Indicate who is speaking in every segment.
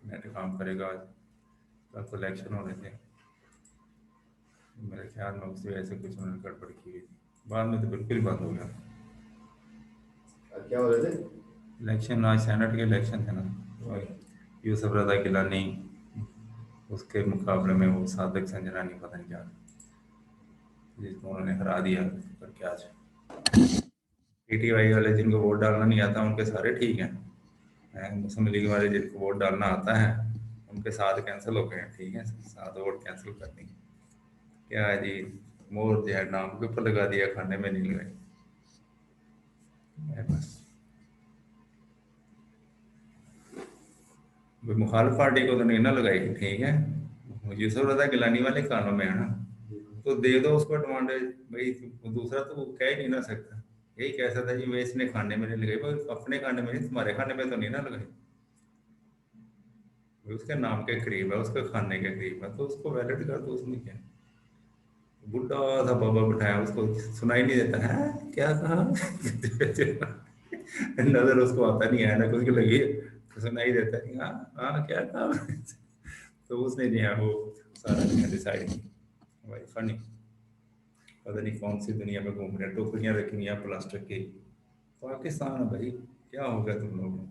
Speaker 1: Net काम करेगा आज। कल तो इलेक्शन होने थे, मेरे ख्याल में उसी वजह से कुछ उन्होंने गड़बड़ की हुई थी। बाद में तो बिल्कुल ही बंद हो गया।
Speaker 2: क्या हो रहे थे?
Speaker 1: इलेक्शन आज सेनेट के इलेक्शन थे ना, वही यूसुफ रजा गिलानी, उसके मुकाबले में वो सादिक संजरानी, पता नहीं क्या, जिसको उन्होंने हरा दिया करके आज। पीटीआई वाले जिनको वोट डालना नहीं आता उनके सारे ठीक हैं, मुस्लिम लीग वाले जिनको वोट डालना आता है उनके साथ कैंसिल हो गए हैं। ठीक है, सात वोट कैंसिल कर दी। क्या है जी, मोर जो है नाम के ऊपर लगा दिया, खाने में नहीं लगाई। बस भाई मुखालिफ पार्टी को तो नहीं ना लगाई, ठीक है, यूसुफ रजा गिलानी वाले कानों में है ना, तो दे दो उसको एडवांटेज। भाई वो दूसरा तो वो कह ही नहीं ना सकता। यही कह सकता है जी मैं इसने खाने में नहीं लगाई, भाई अपने खाने में नहीं, तुम्हारे खाने में तो नहीं ना लगाई। भाई उसके नाम के करीब है, उसके खाने के करीब है, तो उसको वैलिड कर दो, उसमें क्या है। बुढ़ा सा बाबा बिठाया, उसको सुनाई नहीं देता है क्या कहा। नजर उसको आता नहीं है ना, कुछ लगी है, तो सुनाई देता है हाँ हाँ क्या कहा। तो उसने जो है वो सारा डिसाइड किया। भाई फनी, पता नहीं कौन सी दुनिया में घूम रहे हैं, टोकरियां रखी हुई हैं प्लास्टिक की। पाकिस्तान है भाई, क्या हो गया तुम लोगों को,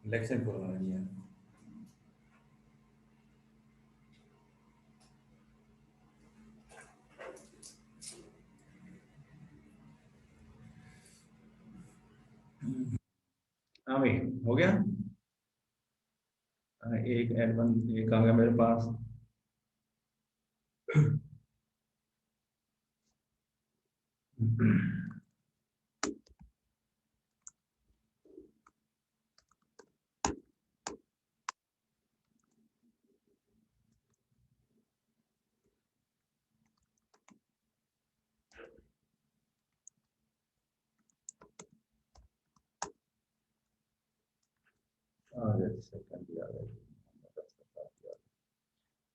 Speaker 1: इलेक्शन करवाना नहीं है। हाँ भाई, हो गया। हाँ, एक एडवन एक आ गया मेरे पास। सेकंड आ गया।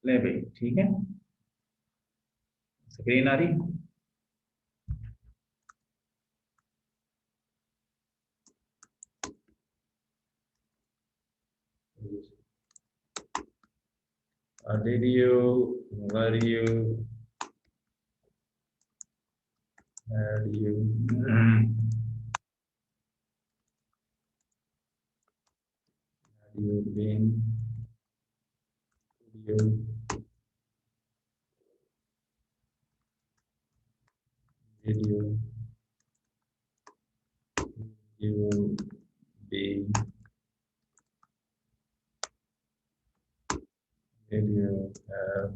Speaker 1: ले भाई ठीक है, स्क्रीन आ रही। Did you, were you, had you, had you been, you, did you be, did you have,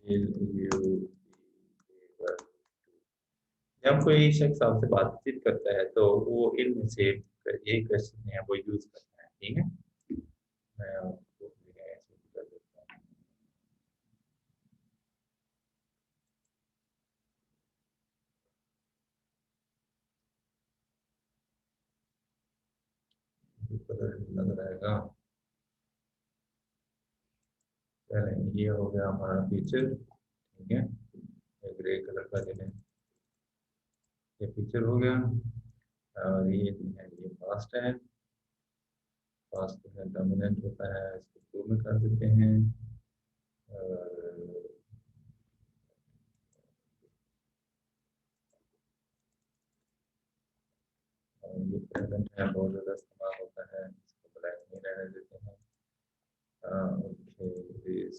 Speaker 1: will you be able। जब कोई शख्स आपसे बातचीत करता है तो वो इल्म से यही क्वेश्चन है वो यूज करता है, ठीक है। मैं आपको ऐसे भी कर देता हूँ। नजर आएगा। चले, ये हो गया हमारा फीचर, ठीक है, ग्रे कलर का देने, ये फीचर हो गया। और ये जो है ये फास्ट है, फास्ट जो है डोमिनेंट होता है, इसको टू में कर देते हैं। और ये प्रेजेंट है, बहुत ज़्यादा इस्तेमाल होता है, इसको ब्लैक में रहने देते हैं। Okay this.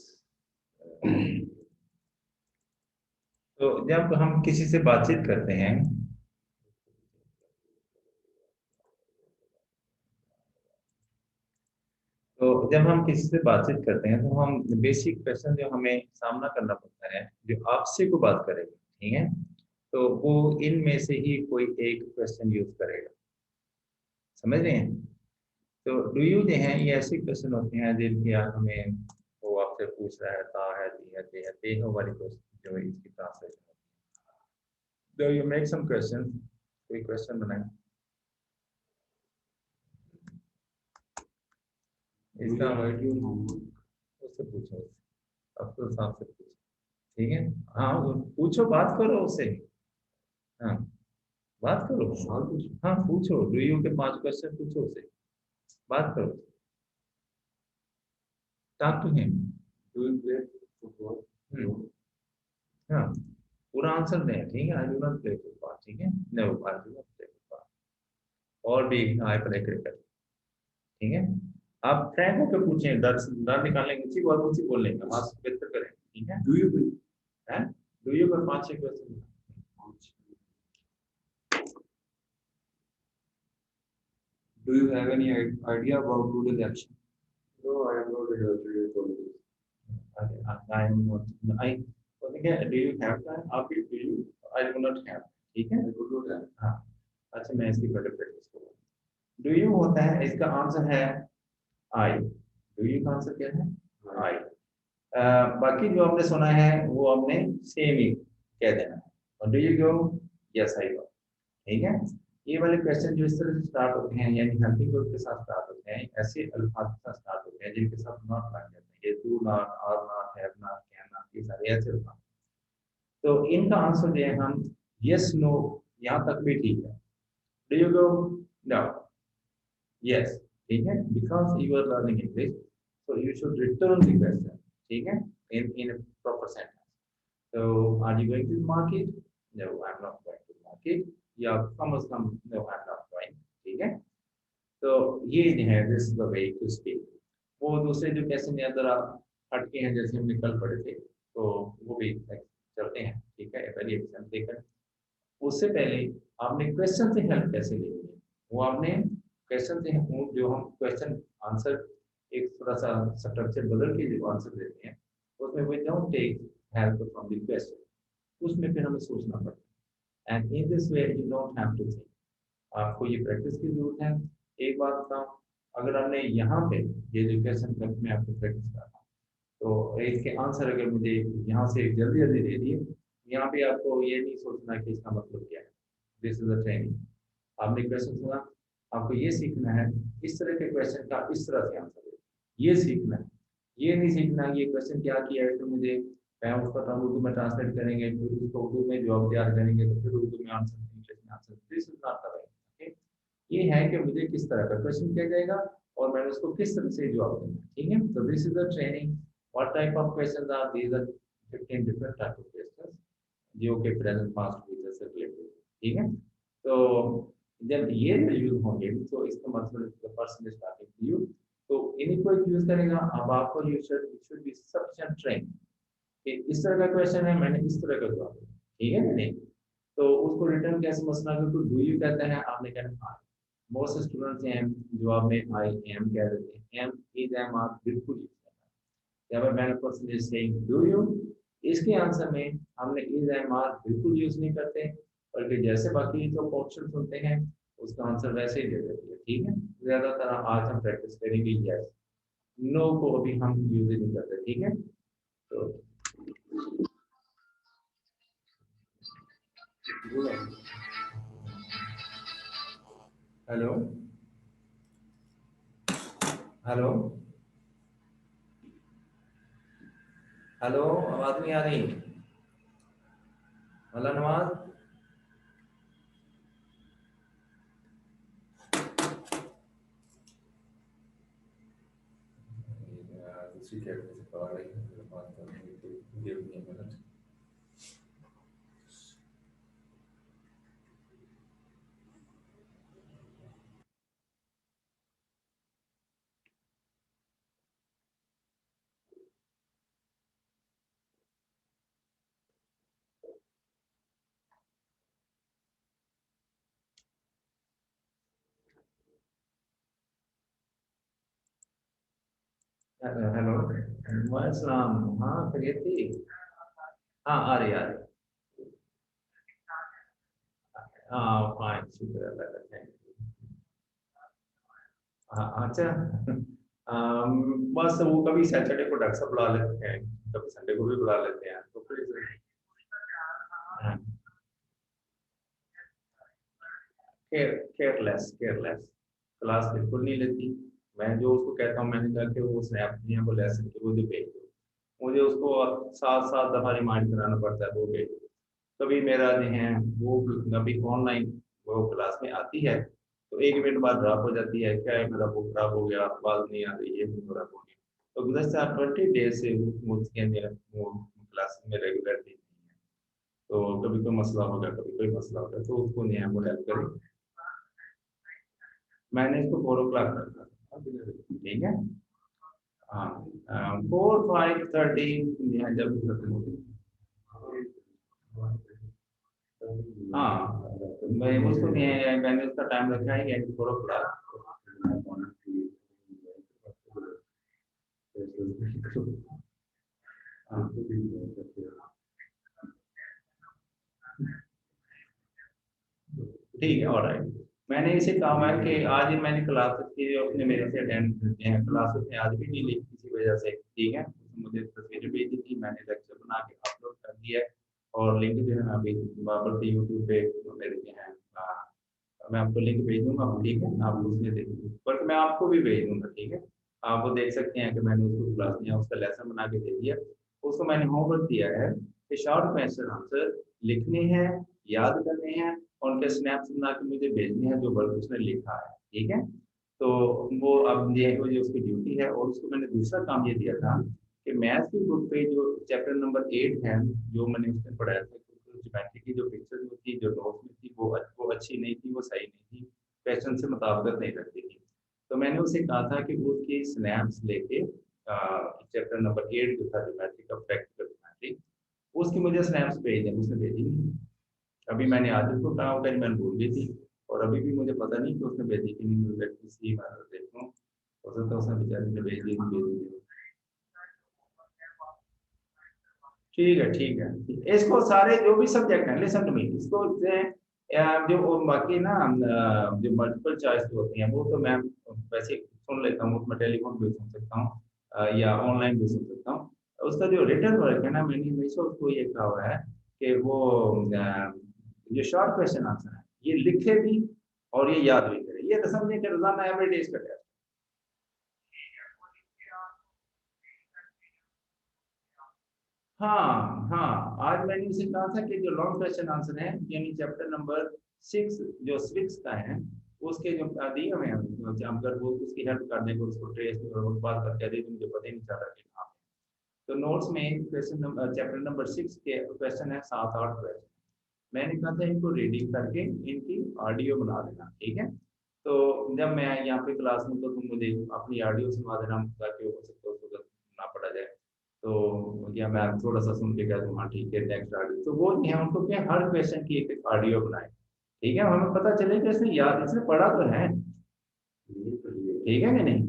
Speaker 1: तो जब हम किसी से बातचीत करते हैं, तो जब हम किसी से बातचीत करते हैं तो हम बेसिक क्वेश्चन जो हमें सामना करना पड़ता है, जो आपसे को बात करेगा, ठीक है, तो वो इनमें से ही कोई एक क्वेश्चन यूज करेगा, समझ रहे हैं। तो डू यू जो है ये ऐसे क्वेश्चन होते हैं जिनके आप हमें, वो आपसे पूछ रहा है ता है दी है ते है, ते हो वाली क्वेश्चन जो है इसकी ट्रांसलेशन होती है। Do you make some question, कोई क्वेश्चन बनाए इसका। उससे पूछो, अफसर साहब से पूछो, ठीक है। हाँ वो पूछो, बात करो उससे। हाँ बात करो।
Speaker 2: सवाल पूछो।
Speaker 1: हाँ पूछो, डू यू के 5 क्वेश्चन पूछो उससे, बात करो, talk to him.
Speaker 2: Do you play football? No.
Speaker 1: हाँ पूरा आंसर दें, ठीक है। I do not play football, ठीक है। No I do not play football, और भी आई प्ले क्रिकेट, ठीक है। आप फ्रैंक होकर पूछें, डर निकालने की उसी बात उसी बोल लेंगे, बस बेहतर करें, ठीक है।
Speaker 2: Do you play?
Speaker 1: हैं डू यू पर 5-6 question.
Speaker 3: Do you have any idea about today's action?
Speaker 2: No, I am not interested in politics.
Speaker 1: I am not, I ठीक है। डू यू हैव टाइम, आप भी do you, I do not have, ठीक है।
Speaker 2: I don't know that.
Speaker 1: हाँ अच्छा, मैं इसकी पहले प्रैक्टिस करूँगा। डू यू होता है, इसका आंसर है आई, डू यू का आंसर क्या है, आई। बाकी जो आपने सुना है वो आपने सेम ही कह देना है, और do you go, yes I go, ठीक है। ये वाले क्वेश्चन जो इस तरह से स्टार्ट होते हैं, यानी हेल्पिंग वर्ब के साथ स्टार्ट होते हैं, ऐसे अल्फाज के साथ स्टार्ट होते हैं जिनके साथ नॉट लग जाते हैं, ये do not, are not, have not, can not, ये सारे ऐसे अल्फाज। तो इनका आंसर जो है हम यस नो, यहाँ तक भी ठीक है। Do you go, no, yes, ठीक है, because you are learning English, so you should return the question, ठीक है, in proper sentence. So, are you going to the market? No, I'm not going to the market. Yeah, come come. No, I'm not going. ठीक है? तो ये जो है, this is the way to speak. वो दूसरे जो क्वेश्चन या जरा हटके हैं, जैसे हमने कल पढ़े थे, तो वो भी चलते हैं, ठीक है। पहले एग्जाम देकर उससे पहले आपने क्वेश्चन से हेल्प कैसे लेनी है, वो आपने क्वेश्चन से, जो हम क्वेश्चन आंसर एक थोड़ा सा स्ट्रक्चर बदल के जो आंसर देते हैं, उसमें we don't take help from the question, उसमें फिर हमें सोचना पड़ता है। And in this way you don't have to think, आपको ये प्रैक्टिस की जरूरत है। एक बात बताऊं, अगर हमने यहाँ पे ये जो क्वेश्चन तक में आपको प्रैक्टिस करा, तो इसके आंसर अगर मुझे यहाँ से जल्दी जल्दी दे दिए, यहाँ पे आपको ये नहीं सोचना कि इसका मतलब क्या है। This is a training. आपने क्वेश्चन सुना, आपको ये सीखना है इस तरह के क्वेश्चन का इस तरह से आंसर दे, ये सीखना है। ये नहीं सीखना ये क्वेश्चन क्या किया है, तो मुझे मैं उसका उर्दू में ट्रांसलेट करेंगे, फिर उसको उर्दू में जवाब तैयार करेंगे, तो फिर उर्दू में आंसर, इंग्लिश में answer. This is not the way. ये है कि मुझे किस तरह का क्वेश्चन किया जाएगा और मैंने उसको किस तरह से जवाब देना, ठीक है। तो this is the training. What type of questions are these, are 15 different type of questions जो कि प्रेजेंट पास्ट फ्यूचर से रिलेटेड, ठीक है। तो जब ये यूज होंगे, तो इसका मतलब the person is starting to you, तो इन्हीं को यूज करेगा। अब आपको you should be sufficient train कि इस तरह का क्वेश्चन है, मैंने इस तरह का जवाब दिया, ठीक है नहीं। तो उसको रिटर्न कैसे मसला, तो डू यू कहते हैं, आपने कहना आई। बहुत से स्टूडेंट्स हैं जो आपने आई एम कह देते हैं, एम इज एम आर बिल्कुल यूज करना है। जब मैंने person is saying do you, इसके आंसर में हमने इज एम आर बिल्कुल यूज नहीं करते, बल्कि जैसे बाकी जो क्वेश्चन सुनते हैं उसका आंसर वैसे ही दे देते हैं, ठीक है। ज्यादातर आज हम प्रैक्टिस करेंगे यस, नो को अभी हम यूज नहीं करते, ठीक है। तो हेलो हेलो हेलो, आवाज नहीं आ रही, अल्लाह नवाज। दूसरी कैटेगरी से कॉल आई है, मेरे पास तो give me a minute. Hello वालेकुम, हाँ खैरियत थी। हाँ आ रही, आ रही। हाँ फाइन, शुक्र अल्लाह का, थैंक यू। हाँ अच्छा। बस वो कभी सैटरडे को डॉक्टर साहब बुला लेते हैं, कभी संडे को भी बुला लेते हैं, तो फिर हाँ, केयरलेस केयरलेस, क्लास बिल्कुल नहीं लेती, मैं जो उसको कहता हूँ, मैंने कहा कि वो स्नैप नहीं है वो लेसन के वो जो भेज दो, मुझे उसको 7 7 दफ़ा रिमाइंड कराना पड़ता है वो भेज दो। कभी मेरा जो है वो कभी ऑनलाइन वो क्लास में आती है तो 1 मिनट बाद ड्रॉप हो जाती है, क्या है मेरा वो खराब हो गया, आवाज़ नहीं आ रही, ये भी खराब हो गया। तो गुज़श्ता 20 डेज से वो उसके अंदर वो क्लास में रेगुलरली नहीं है। तो कभी कोई मसला होगा, कभी कोई मसला होगा, तो उसको नहीं है वो हेल्प करें। मैंने इसको 4 o'clock रखा था, ठीक है। हाँ 4 5:30 यहाँ जब खत्म हो गई। हाँ मैं उसको नहीं है, मैंने उसका टाइम रखा है 4 o'clock। हाँ ठीक है, ऑलराइट। मैंने इसे कहा है कि आज ही मैंने क्लास की अपने मेरे से अटेंड करते हैं, क्लास में आज भी नहीं ली किसी वजह से, ठीक है। उसने मुझे तस्वीरें भेज दी थी, मैंने लेक्चर बना के अपलोड कर दिया है और लिंक जो है ना अभी बाबर के यूट्यूब पे मेरे के हैं। मैं आपको लिंक भेज दूंगा, ठीक है, आप उसमें देखिए, बट मैं आपको भी भेज दूंगा, ठीक है। आप वो देख सकते हैं कि मैंने उसको क्लास में उसका लेसन बना के दे दिया। उसको मैंने होमवर्क दिया है कि शॉर्ट क्वेश्चन आंसर लिखने हैं, याद करने हैं और उनके स्नैप्स बना के मुझे भेजने हैं जो वर्क उसने लिखा है, ठीक है। तो वो अब ये मुझे उसकी ड्यूटी है। और उसको मैंने दूसरा काम ये दिया था कि मैथ की बुक पे जो चैप्टर नंबर 8 है, जो मैंने उसमें पढ़ाया था, ज्योमेट्री की जो पिक्चर जो थी जो नोट्स में थी वो अच्छी नहीं थी, वो सही नहीं थी, क्वेश्चन से मुताबिकत नहीं रखती थी। तो मैंने उसे कहा था कि वो उसकी स्नैप्स लेके चैप्टर नंबर 8 जो था ज्योमेट्री का, प्रैक्टिकल ज्योमेट्री, उसकी मुझे स्नैप्स भेज दें, उसने भेजी नहीं। अभी मैंने आज उसको कहा होगा, मैंने भूल गई थी और अभी भी मुझे पता नहीं कि उसने भेजी कि नहीं, मुझे किसी बार देखूँ, हो सकता है उसने बेचारी ने भेज दी, भेज दी। ठीक है, ठीक है, ठीक है। इसको सारे जो भी सब्जेक्ट हैं, लिसन टू मी, इसको जो वो बाकी ना जो मल्टीपल चॉइस होती हैं वो तो मैं वैसे सुन लेता हूँ, मैं टेलीफोन भी सुन सकता हूँ या ऑनलाइन भी सुन सकता हूँ। उसका जो रिटर्न वर्क है ना, मैंने हमेशा उसको ये कहा हुआ है कि वो जो शॉर्ट क्वेश्चन आंसर है ये लिखे भी और ये याद भी करे, ये तो समझे कि रोजाना एवरीडे इसका टेस्ट। हाँ हाँ, आज मैंने उसे कहा था कि जो लॉन्ग क्वेश्चन आंसर है यानी चैप्टर नंबर 6 जो सिविक्स का है, उसके जो दिए हुए हैं, अगर वो उसकी हेल्प करने को उसको ट्रेस और बात करके दी तो मुझे पता ही नहीं चल रहा कि कहाँ पे। तो नोट्स में क्वेश्चन नंबर चैप्टर नंबर 6 के क्वेश्चन है 7 8 क्वेश्चन। मैंने कहा था इनको रीडिंग करके इनकी ऑडियो बना देना, ठीक है। तो जब मैं यहाँ पे क्लास में तो तुम मुझे अपनी ऑडियो सुनवा देना ताकि हो सकता है उसको ना पड़ा जाए। तो या मैं थोड़ा सा सुन के कह दूँ हाँ ठीक है नेक्स्ट ऑडियो, तो वो नहीं है, उनको क्या हर क्वेश्चन की एक ऑडियो बनाए, ठीक है, हमें पता चले कि इसने याद इसने पढ़ा तो है, ठीक है कि नहीं।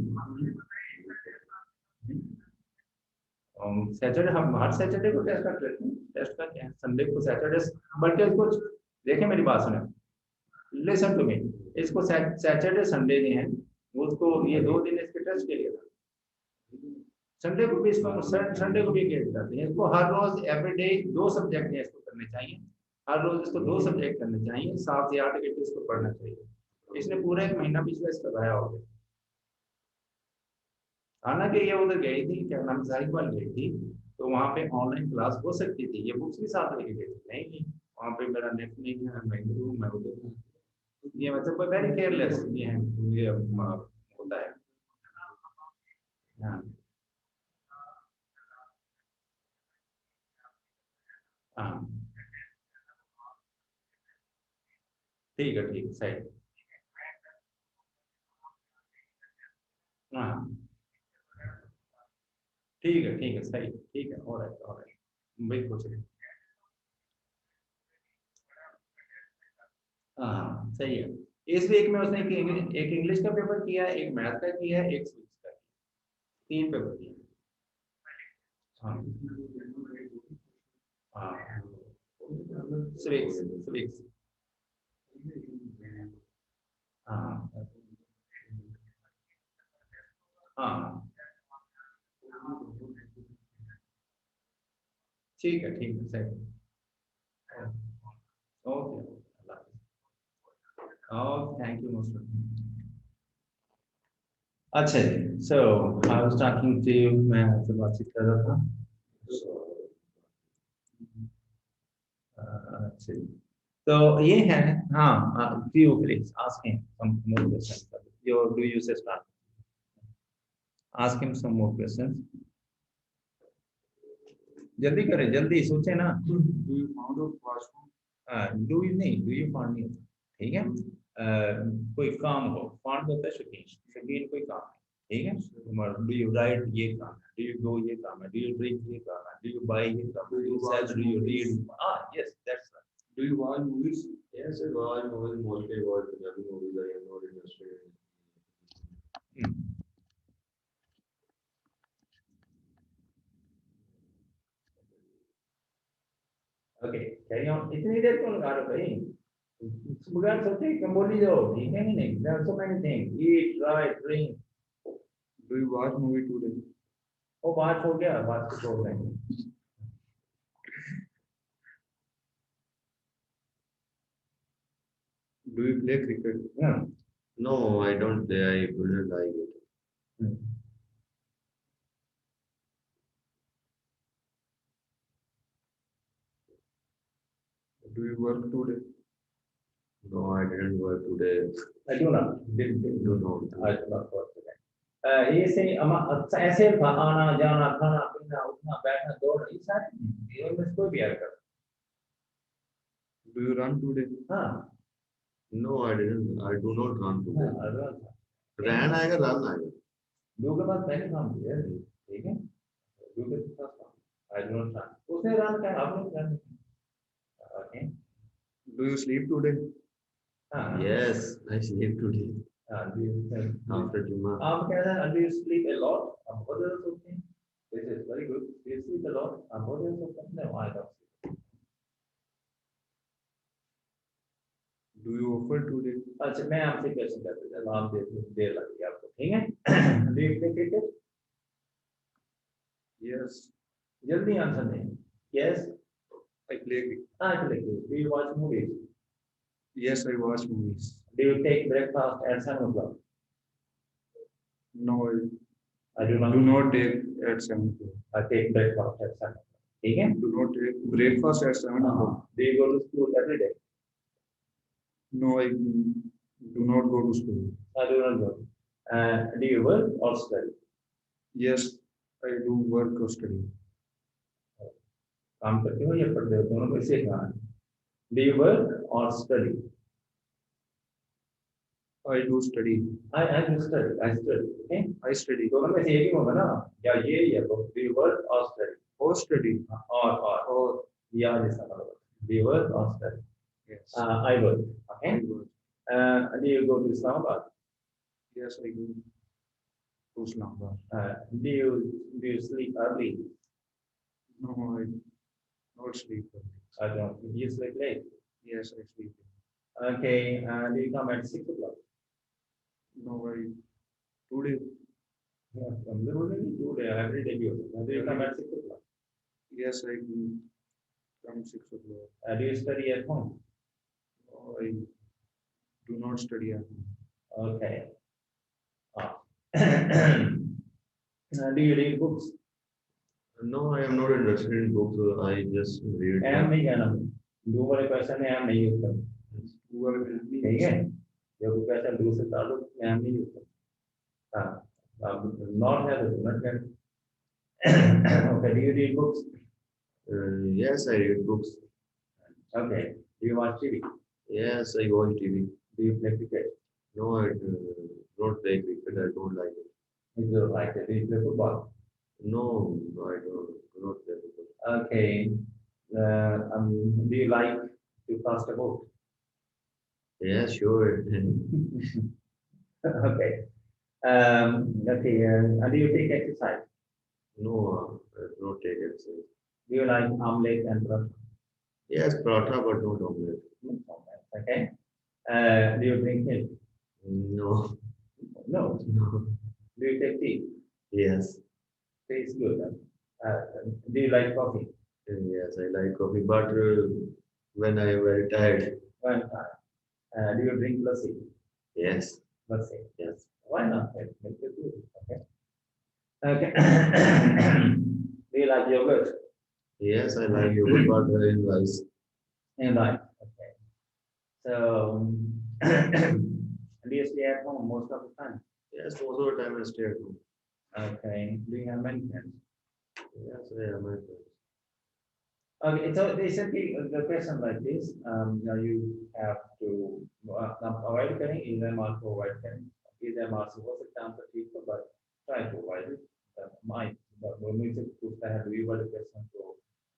Speaker 1: सैटरडे हम हर सैटरडे को टेस्ट कर लेते हैं, टेस्ट का क्या है, संडे को सैटरडे, बल्कि इसको देखें मेरी बात सुने, लिसन टू मी, इसको सैटरडे संडे जो है उसको ये 2 दिन इसके टेस्ट के लिए था। संडे को भी इसको संडे को भी एंगेज करते हैं, इसको हर रोज एवरीडे 2 सब्जेक्ट है इसको करने चाहिए, हर रोज इसको 2 सब्जेक्ट करने चाहिए, 7 से 8 घंटे इसको पढ़ना चाहिए। इसने पूरा 1 महीना पिछले इसका गाया हो गया। हालांकि ये उधर गई थी, क्या नाम, साहिबाल गई थी, तो वहाँ पे ऑनलाइन क्लास हो सकती थी, ये बुक्स भी साथ लेके गई थी, नहीं वहाँ पे मेरा नेट नहीं है, मैं इधर हूँ, मैं उधर हूँ। ये मतलब वेरी केयरलेस ये है, ये होता है। हाँ हाँ ठीक है सही। हाँ ठीक है सही, ठीक है, ऑलराइट बिल्कुल सही। हाँ सही है। इस वीक में उसने एक इंग्लिश का पेपर किया है, एक मैथ का किया है, एक स्विच का किया, 3 पेपर किए। हाँ हाँ स्विक्स स्विक्स। हाँ हाँ ठीक है सही। Okay, okay, thank you most.
Speaker 4: अच्छा जी, so I was talking to you, मैं आपसे बातचीत कर रहा था। अच्छा जी, तो ये है, हाँ, few please ask him some more questions. Do you say start? Ask him some more questions. जल्दी करें, जल्दी सोचे ना।
Speaker 3: Do you found a washroom?
Speaker 4: Do you नहीं, डू यू फाउंड नहीं होता, ठीक है। कोई काम हो, फाउंड होता है शौकीन, शौकीन कोई काम है, ठीक है। डू यू राइट, ये काम है। डू यू गो, ये काम है। डू यू ड्रिंक, ये काम है। डू यू बाय, ये काम है। Do you sell, do you read, yes that's right.
Speaker 3: Do you watch movies?
Speaker 2: Yes, I watch movies, mostly watch Punjabi movies. I am not interested in.
Speaker 4: Okay, carry on. इतनी देर क्यों लगा रहे हो भाई? Student सोचे कि बोली जाओ, ठीक है कि नहीं? There are so many things, eat, write, drink.
Speaker 3: Do you watch movie today?
Speaker 4: वो बात हो गया, बात को छोड़ देंगे।
Speaker 3: Do you play cricket?
Speaker 2: No, I don't play. I wouldn't like it.
Speaker 3: Do you work today?
Speaker 2: No, I didn't work today.
Speaker 4: I do not,
Speaker 2: Do not.
Speaker 4: I do not work today. ये से ऐसे था, आना जाना, खाना पीना, उठना बैठना, दौड़ना, ये सारे जीवन में कोई भी कर।
Speaker 3: Do you run today?
Speaker 4: हाँ,
Speaker 2: No, I didn't. I do not run today.
Speaker 4: Run
Speaker 2: Ran आएगा, run आएगा.
Speaker 4: दो के बाद पहले काम किया है, ठीक है। दो के बाद काम, I do not run। उसे रन क्या, आप लोग run, okay.
Speaker 3: Do you sleep today?
Speaker 4: हाँ,
Speaker 2: Yes, I sleep today.
Speaker 4: हाँ, do you
Speaker 2: After Juma.
Speaker 4: आप कह रहे हैं, do you sleep a lot? आप बहुत ज़्यादा सोते हैं। This is very good. Do you sleep a lot? आप बहुत ज़्यादा सोते हैं। No, I don't sleep.
Speaker 3: Do you offer today?
Speaker 4: अच्छा, मैं आपसे क्वेश्चन करता हूँ, आप देर लगी आपको, ठीक है। Do you play cricket?
Speaker 3: Yes,
Speaker 4: जल्दी आंसर दें। Yes,
Speaker 3: I play cricket.
Speaker 4: I play cricket. Do you watch movies?
Speaker 3: Yes, I watch movies.
Speaker 4: Do you take breakfast at 7 o'clock?
Speaker 3: No,
Speaker 4: I do not.
Speaker 3: do not take at 7 o'clock.
Speaker 4: I take breakfast at 7 o'clock. ठीक है?
Speaker 3: Do not take breakfast at 7 o'clock.
Speaker 4: Do you go to school every day?
Speaker 3: No, I do not go to school.
Speaker 4: I do not go. Do you work or study?
Speaker 3: Yes, I do work or study.
Speaker 4: काम करते हो या पढ़ते हो, दोनों में से एक है। Do you work or study?
Speaker 3: I do study.
Speaker 4: I do study. I study. Okay?
Speaker 3: I study.
Speaker 4: दोनों में से एक ही होगा ना, या ये या वो। Do you work or study?
Speaker 3: Or study.
Speaker 4: और या जैसा मतलब। Do you work or study?
Speaker 3: Yes.
Speaker 4: I work. Okay.
Speaker 3: I work.
Speaker 4: Do you go to Islamabad?
Speaker 3: Yes, I do. To Islamabad.
Speaker 4: Do you sleep early?
Speaker 3: No, I not sleep.
Speaker 4: I don't. You sleep late.
Speaker 3: Yes, I sleep.
Speaker 4: Okay. Do you come at 6 o'clock?
Speaker 3: No, I today.
Speaker 4: Yeah, literally today, every day you. Do you come at 6 o'clock?
Speaker 3: Yes, I do come 6 o'clock.
Speaker 4: Do you study at home?
Speaker 3: No, I do not study at home.
Speaker 4: Okay. Do you read books?
Speaker 2: No, I am not interested in books. I just read.
Speaker 4: Am नहीं कहना, दो वाले question में M नहीं use करना,
Speaker 3: Who are with me?
Speaker 4: ठीक है। जब कोई क्वेश्चन दो से ताल्लुक में एम नहीं यूज करना। हाँ, अब नॉट है तो नॉट कर। Okay, do you read books?
Speaker 2: Yes, I read books.
Speaker 4: Okay. Do you watch TV?
Speaker 2: Yes, I watch TV.
Speaker 4: Do you play cricket?
Speaker 2: No, I don't play cricket. I don't like it.
Speaker 4: You don't like it. Do you play football?
Speaker 2: No, I do not play football.
Speaker 4: Okay. Do you like to cast a vote?
Speaker 2: Yeah, sure.
Speaker 4: Okay. Okay. And do you take exercise?
Speaker 2: No, I do not take exercise.
Speaker 4: Do you like omelette and paratha?
Speaker 2: Yes, paratha, but not omelette.
Speaker 4: Okay. Do you drink milk?
Speaker 2: No,
Speaker 4: No.
Speaker 2: no.
Speaker 4: Do you take tea?
Speaker 2: Yes,
Speaker 4: Tastes good. Do you like coffee?
Speaker 2: yes, I like coffee, but when I am very tired,
Speaker 4: One time. Do you drink lassi?
Speaker 2: yes,
Speaker 4: Let's say yes. Why not? Let's make it good. Okay. Okay. Do you like yogurt?
Speaker 2: Yes, I like yogurt, butter, and rice.
Speaker 4: And like, okay. So, do you stay at home most of the time?
Speaker 2: Yes, most of the time I stay at home.
Speaker 4: Okay. Do you have many friends?
Speaker 2: Yes, I have my friends.
Speaker 4: Okay, so basically the question like this, now you have to avoid करें exam also avoid करें exam also हो सकता है आपका ठीक हो but try to avoid it. My वो मुझसे पूछता है do you want a question तो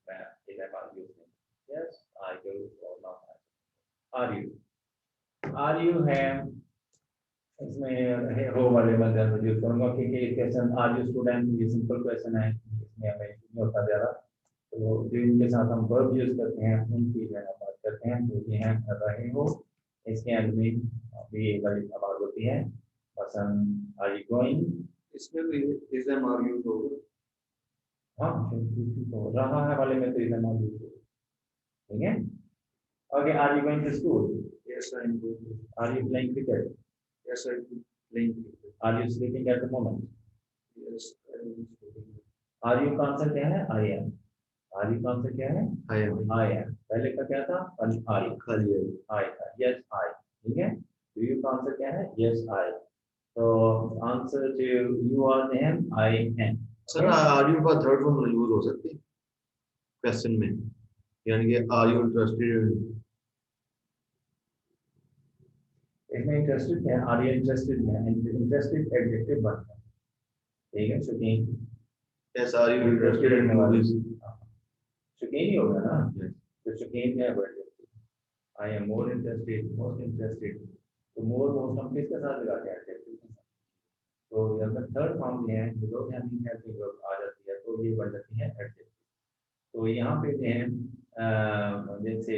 Speaker 4: मैं exam also use नहीं. Yes, I do or not. Are you have इसमें है हो वाले मैं ज़्यादा यूज करूँगा क्योंकि क्वेश्चन are you student ये सिंपल क्वेश्चन है इसमें हमें नहीं होता ज़्यादा. तो जो इनके साथ हम वर्ब यूज करते हैं उनकी जो है बात करते हैं तो ये हैं कर रहे हो इसके अंत में भी ये वाली बात होती है पसंद आर यू गोइंग
Speaker 3: इसमें तो इज एम आर यू होगा.
Speaker 4: हाँ तो रहा है वाले में तो इधर ना यूज ठीक है. Okay are you going to school
Speaker 3: Yes, I am going to.
Speaker 4: Are you playing cricket
Speaker 3: Yes, I am playing cricket.
Speaker 4: Are you sleeping at the moment
Speaker 3: Yes, I am sleeping.
Speaker 4: Are you का answer क्या है I am are you का answer क्या है
Speaker 2: I am.
Speaker 4: I am पहले का क्या था आई
Speaker 2: खाली है.
Speaker 4: आई था यस आई ठीक है. डू यू का आंसर क्या है यस आई. तो answer to you are name I am.
Speaker 2: Sir are you का थर्ड फॉर्म यूज हो सकती है क्वेश्चन में, यानी कि आर यू इंटरेस्टेड.
Speaker 4: इसमें इंटरेस्टेड है आर यू इंटरेस्टेड है इंटरेस्टेड एडजेक्टिव बनता है ठीक है. शौकीन
Speaker 2: yes, are you interested in movies.
Speaker 4: शौकीन ही होगा ना
Speaker 2: Yes.
Speaker 4: तो शौकीन क्या है I am more interested most interested तो मोर मोस्ट हम किसके साथ लगाते हैं एडजेक्टिव के साथ. तो अगर थर्ड फॉर्म में है जो लोग हैविंग हेल्पिंग वर्ब आ जाती है तो ये बन जाती है एडजेक्टिव. तो यहाँ पे जो है जैसे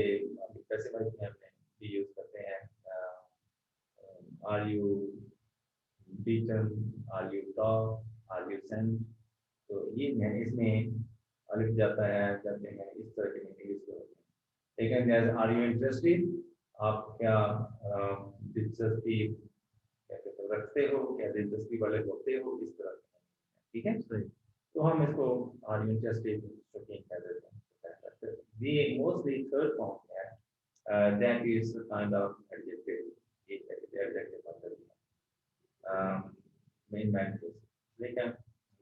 Speaker 4: पैसे वाले में हमने भी यूज करते हैं are you beaten are you talk are you sent. तो ये है इसमें अलग जाता है जाते हैं इस तरह के यूज होते हैं. लेकिन जैसे आर यू इंटरेस्टेड आप क्या दिलचस्पी क्या कहते हो रखते हो क्या दिलचस्पी वाले होते हो इस तरह के. ठीक है
Speaker 2: सही.
Speaker 4: तो हम इसको आर यू इंटरेस्टेड शौकीन कह देते हैं. The mostly third form that is a kind of adjective. Adjective मतलब main matrix. लेकिन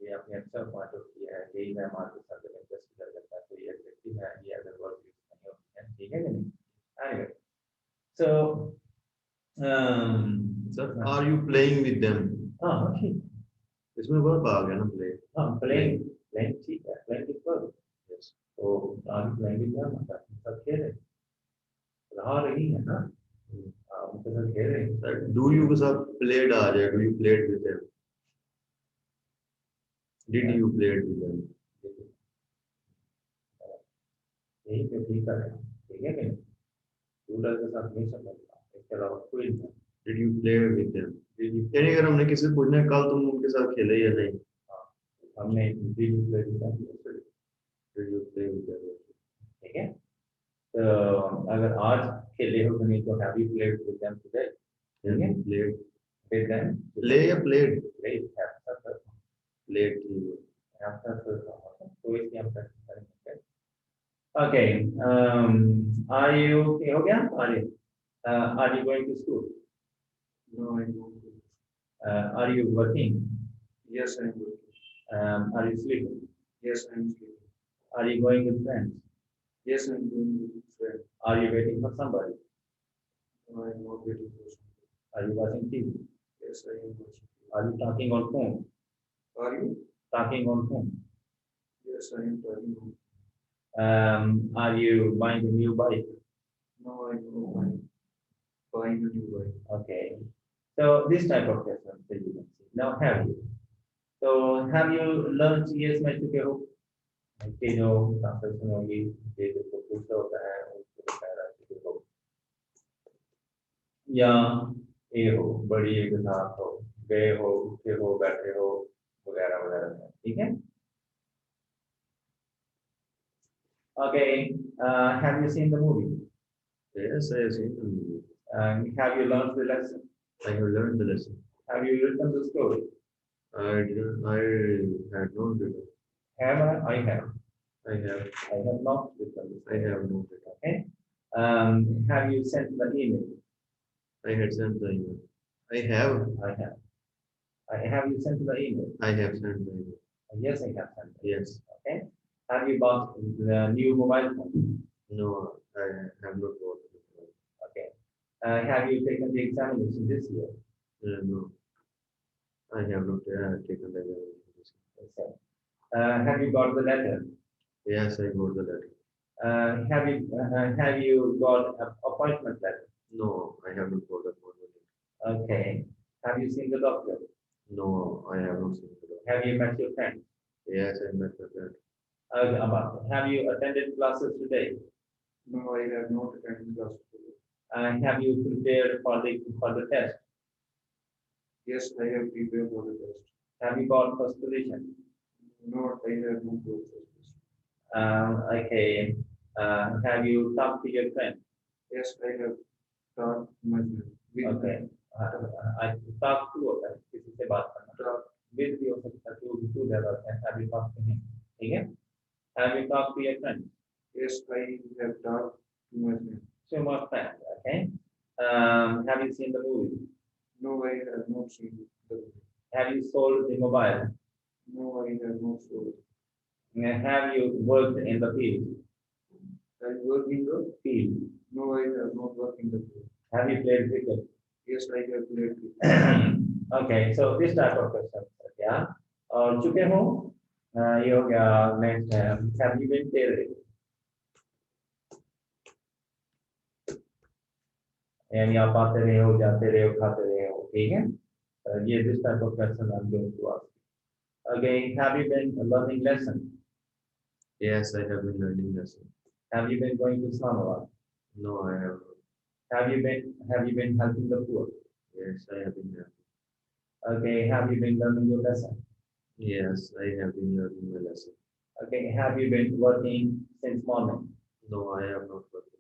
Speaker 4: ये अपने अच्छा पॉइंट ऑफ किया है यही मैं हमारे साथ इंटरेस्ट कर सकता है तो ये एडजेक्टिव है ये अगर वर्ब यूज नहीं होती है ठीक है कि नहीं. Anyway, so
Speaker 2: sir are you playing with them.
Speaker 4: हाँ ठीक
Speaker 2: इसमें वर्ब आ गया ना प्ले.
Speaker 4: हाँ playing ठीक है playing is verb.
Speaker 2: यस.
Speaker 4: तो आर प्लेइंग क्या मतलब सब खेल रहे रहा रही है ना उनके साथ खेल रहे हैं.
Speaker 2: सर डू यू के साथ प्लेड आ जाए. Do you played with them. Did you played with them.
Speaker 4: यही तो ठीक है ठीक है कि नहीं. रूलर के साथ नहीं समझता इसके अलावा कोई नहीं.
Speaker 2: Did you play with them. यानी अगर हमने किसी से पूछना है कल तुम उनके साथ खेले या नहीं.
Speaker 4: हमने did you play with them
Speaker 2: did you play with them.
Speaker 4: ठीक है. तो अगर आज खेले हो तो नहीं तो have you played with them today. ठीक है
Speaker 2: प्लेड.
Speaker 4: विद देम
Speaker 2: प्ले या प्लेड.
Speaker 4: प्लेड हैव सब
Speaker 2: प्लेड ठीक है.
Speaker 4: हैव सब तो इसकी हम करेंगे. ओके आर यू हो गया are you going to school.
Speaker 3: No, I don't.
Speaker 4: Are you working.
Speaker 3: Yes, I am working.
Speaker 4: Are you sleeping?
Speaker 3: Yes, I am sleeping.
Speaker 4: Are you going with friends?
Speaker 3: Yes, I am going with friend.
Speaker 4: Are you waiting for somebody?
Speaker 3: No, I am not waiting for something.
Speaker 4: Are you watching TV?
Speaker 3: Yes, I am watching.
Speaker 4: Are you talking on phone?
Speaker 3: Are you?
Speaker 4: Talking on phone.
Speaker 3: Yes, I am talking.
Speaker 4: Are you buying a new bike?
Speaker 3: No, I am not buying a new bike.
Speaker 4: Okay. So this type of questions that you can see. Now have you? So have you learned yes मैं चुके हो? कि जो translation होगी ये जो पूछा होता है उसको बताया चुके हो. या ए हो बड़ी एक साथ हो गए हो उठे हो बैठे हो वगैरह वगैरह. ठीक है. Okay. Have you seen the movie?
Speaker 2: Yes, I have seen the movie.
Speaker 4: Have you learned the lesson?
Speaker 2: I have learned the lesson.
Speaker 4: Have you written the story?
Speaker 2: I didn't. I had not written.
Speaker 4: Have I? I have.
Speaker 2: I have.
Speaker 4: I have not written the
Speaker 2: I
Speaker 4: story.
Speaker 2: have not written.
Speaker 4: Okay. Have you sent the email?
Speaker 2: I had sent the email. I have.
Speaker 4: I have. Have you sent the email?
Speaker 2: I have sent the email.
Speaker 4: Yes, I have sent it.
Speaker 2: Yes.
Speaker 4: Okay. Have you bought the new mobile phone?
Speaker 2: No, I have not bought it.
Speaker 4: Okay. Have you taken the examination this year?
Speaker 2: No, I have not taken the examination.
Speaker 4: Okay. Have you got the letter?
Speaker 2: Yes, I got the letter.
Speaker 4: Have you got an appointment letter?
Speaker 2: No, I have not got the appointment.
Speaker 4: Okay. Have you seen the doctor?
Speaker 2: No, I have not seen the letter.
Speaker 4: Have you met your friend?
Speaker 2: Yes, I met the friend.
Speaker 4: Have you attended classes today?
Speaker 3: No, I have not attended class today.
Speaker 4: Have you prepared for the test?
Speaker 3: Yes, I have prepared for the test.
Speaker 4: Have you got first position?
Speaker 3: No, I have not got first test.
Speaker 4: Okay. Have you talked to your friend?
Speaker 3: Yes, I have talked to my friend.
Speaker 4: Okay. I talked to होता है किसी से बात करना with भी हो सकता है to level and have you talked to him ठीक है have you talked to your friend
Speaker 3: Yes, I have talked to my friend.
Speaker 4: to my friend okay have you seen the movie
Speaker 3: No, I have not seen the movie.
Speaker 4: have you sold the mobile
Speaker 3: No, I have not sold.
Speaker 4: have you worked in the field
Speaker 3: I work in the
Speaker 4: field
Speaker 3: No, I have not worked in the field.
Speaker 4: have you played cricket
Speaker 3: Yes, I have played cricket.
Speaker 4: okay so this type of question yeah और चुके हो ये हो गया next have you been tailoring यानी आप आते रहे हो जाते रहे हो खाते रहे हो ठीक है ये this type of question I'm going to ask again have you been learning lesson
Speaker 2: Yes, I have been learning lesson.
Speaker 4: have you been going to Islamabad
Speaker 2: No, I have not.
Speaker 4: have you been helping the poor
Speaker 2: Yes, I have been learning.
Speaker 4: okay have you been learning your lesson
Speaker 2: Yes, I have been learning my lesson.
Speaker 4: okay have you been working since morning
Speaker 2: No, I have not working.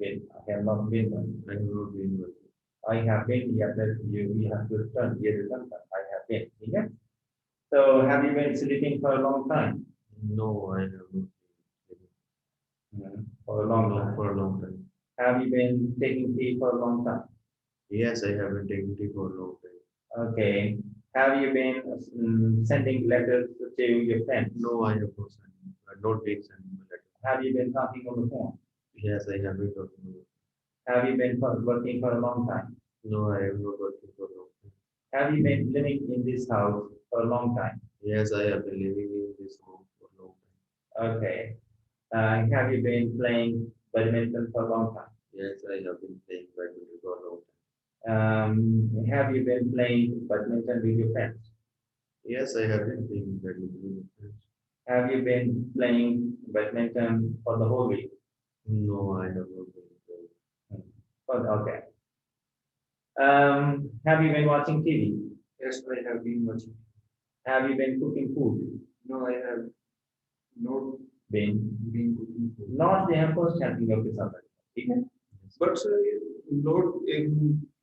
Speaker 4: been I have not been working
Speaker 2: I have not been working.
Speaker 4: I have been yeah that you have to return ये return I have been ठीक है so have you been sleeping for a long time
Speaker 2: No, I have not been
Speaker 4: for a long time
Speaker 2: for a long time.
Speaker 4: have you been taking tea for a long time
Speaker 2: Yes, I have been taking tea for a long time.
Speaker 4: okay have you been sending letters to your friends
Speaker 2: No, I have not been sending my letter.
Speaker 4: have you been talking on the phone
Speaker 2: Yes, I have been talking.
Speaker 4: have you been working for a long time
Speaker 2: No, I am not working for a long time.
Speaker 4: have you been living in this house for a long time
Speaker 2: Yes, I have been living in this home for a long time.
Speaker 4: okay have you been playing badminton for a long time
Speaker 2: Yes, I have been playing badminton for a long time.
Speaker 4: have you been playing badminton with your friends
Speaker 2: Yes, I have been playing badminton with my friends.
Speaker 4: have you been playing badminton for the whole week
Speaker 2: No, I have not been playing.
Speaker 4: okay have you been watching TV
Speaker 3: Yes, I have been watching.
Speaker 4: have you been cooking food
Speaker 3: No, I have not
Speaker 4: been
Speaker 3: been cooking food.
Speaker 4: not the first helping of the summer ठीक है
Speaker 3: But sir, not in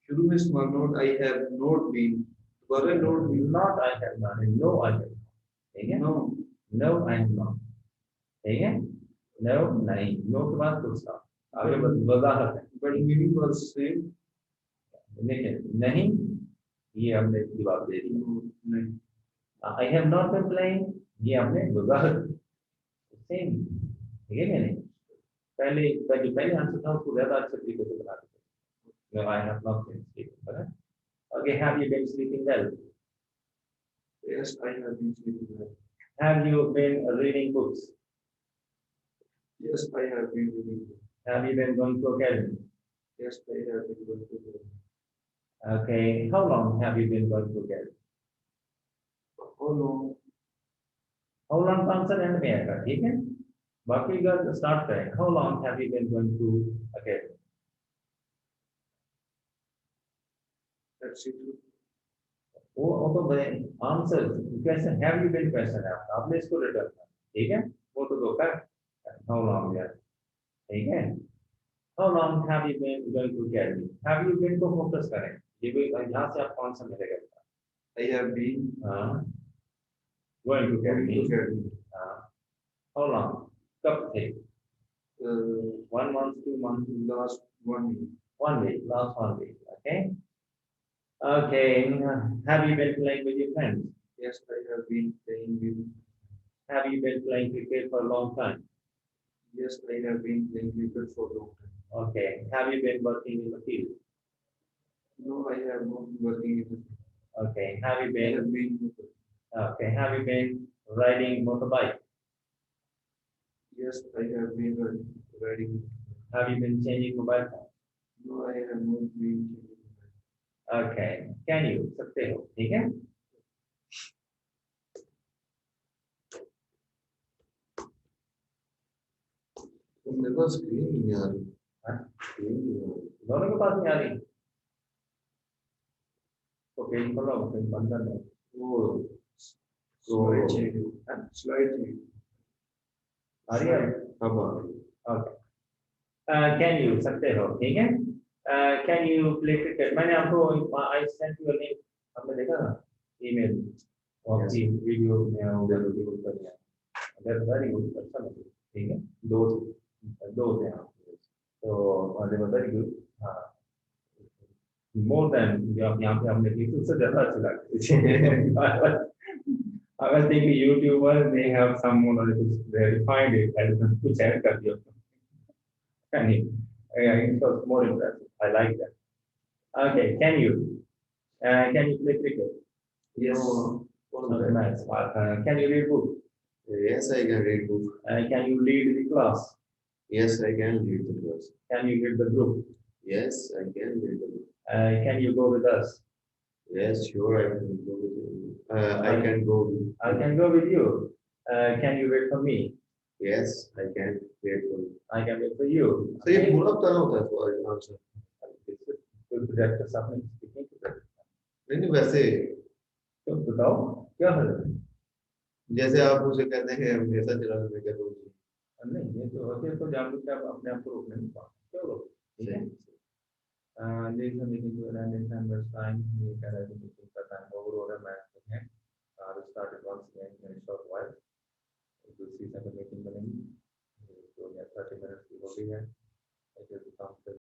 Speaker 3: शुरू में सवाल not I have not been. दोबारा not been.
Speaker 4: not I have not no I have not ठीक है
Speaker 3: No.
Speaker 4: no I have not ठीक है no नहीं no के बाद full stop आगे वजाहत है
Speaker 3: But meaning was same.
Speaker 4: लेकिन नहीं ये हमने जवाब दे दिया
Speaker 3: No, नहीं.
Speaker 4: I have not been playing ये हमने वजाहत सेम ठीक है नहीं पहले आंसर था उसको ज्यादा अच्छे तरीके से बना देते no I have not been sleeping right okay have you been sleeping well
Speaker 3: Yes, I have been sleeping well.
Speaker 4: have you been reading books
Speaker 3: Yes, I have been reading.
Speaker 4: have you been going to academy
Speaker 3: Yes, I have been going to bed.
Speaker 4: okay how long have you been going to academy
Speaker 3: How long?
Speaker 4: how long का answer and में आएगा ठीक है बाकी का start करें how long have you been going to academy
Speaker 3: That's it.
Speaker 4: वो तो बड़े answer question have you been question है आपने इसको रिटर्न करना ठीक है वो तो धोखा है how long यार ठीक है how long have you been going to academy have you been को फोकस करें ये कोई यहाँ से आप कौन सा मिलेगा?
Speaker 3: I have been
Speaker 4: हाँ, going to
Speaker 3: going to
Speaker 4: academy.
Speaker 3: academy.
Speaker 4: हाँ, how long? कब थे? 1 month, 2 months,
Speaker 3: Last 1 week.
Speaker 4: 1 week, last 1 week. Okay. Okay. Have you been playing with your friends?
Speaker 3: Yes, I have been playing with.
Speaker 4: Have you been playing cricket for a long time?
Speaker 3: Yes, I have been playing cricket for a long time.
Speaker 4: Okay. Have you been working in the field?
Speaker 3: No, I have not been working in the.
Speaker 4: Okay. Have you
Speaker 3: I have
Speaker 4: been?
Speaker 3: been.
Speaker 4: Okay. Have you been riding motorbike?
Speaker 3: Yes, I have been riding.
Speaker 4: Have you been changing mobile phone?
Speaker 3: No, I have not been.
Speaker 4: Okay. Can you? सकते हो, ठीक है?
Speaker 2: तो मेरे पास screen नहीं आ रही।
Speaker 4: हाँ?
Speaker 2: Screen नहीं आ रही।
Speaker 4: दोनों के पास नहीं आ रही। तो पेज खोलो, पेज बंद कर दो।
Speaker 2: वो
Speaker 3: Slide change. Slide change.
Speaker 4: आ रही है?
Speaker 2: अब आ रही।
Speaker 4: Okay. Can you? सकते हो, ठीक है? Can you play cricket? मैंने आपको I sent you a link. आपने देखा ना? Email. आपकी वीडियो में उधर वीडियो कर दिया। That's very good. अच्छा लगा, ठीक है? दो थे आप। तो they were very good. हाँ। More than जो आप यहाँ पे हमने की उससे ज़्यादा अच्छी लगी। I was thinking YouTubers they have someone or they refined it and कुछ ऐड कर दिया। Funny. Yeah, it was more impressive. I like that. Okay, can you play cricket?
Speaker 3: Yes.
Speaker 4: Okay, nice. Can you read book?
Speaker 2: Yes, I can read book.
Speaker 4: Can you lead the class?
Speaker 2: Yes, I can read the class.
Speaker 4: Can you lead the group?
Speaker 2: Yes, I can read the book.
Speaker 4: Can you go with us?
Speaker 2: Yes, sure, I can go with you. I can go with.
Speaker 4: I can go with you. Can you wait for me?
Speaker 2: Yes, I can wait for you.
Speaker 4: I can wait for you.
Speaker 2: तो ये पूरा बताना होता है तो answer.
Speaker 4: कोई practice आपने speaking की practice?
Speaker 2: नहीं वैसे
Speaker 4: तो बताओ क्या है?
Speaker 2: जैसे आप मुझे कहते हैं हमेशा चला मैं क्या करूँ।
Speaker 4: नहीं ये तो होते तो जानबूझ के आप अपने आप को रोकने नहीं पाओ क्यों रोक ठीक है देख हम मीटिंग को रन इन टाइम बस टाइम ये कह रहा है कि मीटिंग का टाइम ओवर हो रहा है मैच है started once again in short while दूसरी सेकंड मीटिंग बनेगी तो या 30 मिनट की हो गई है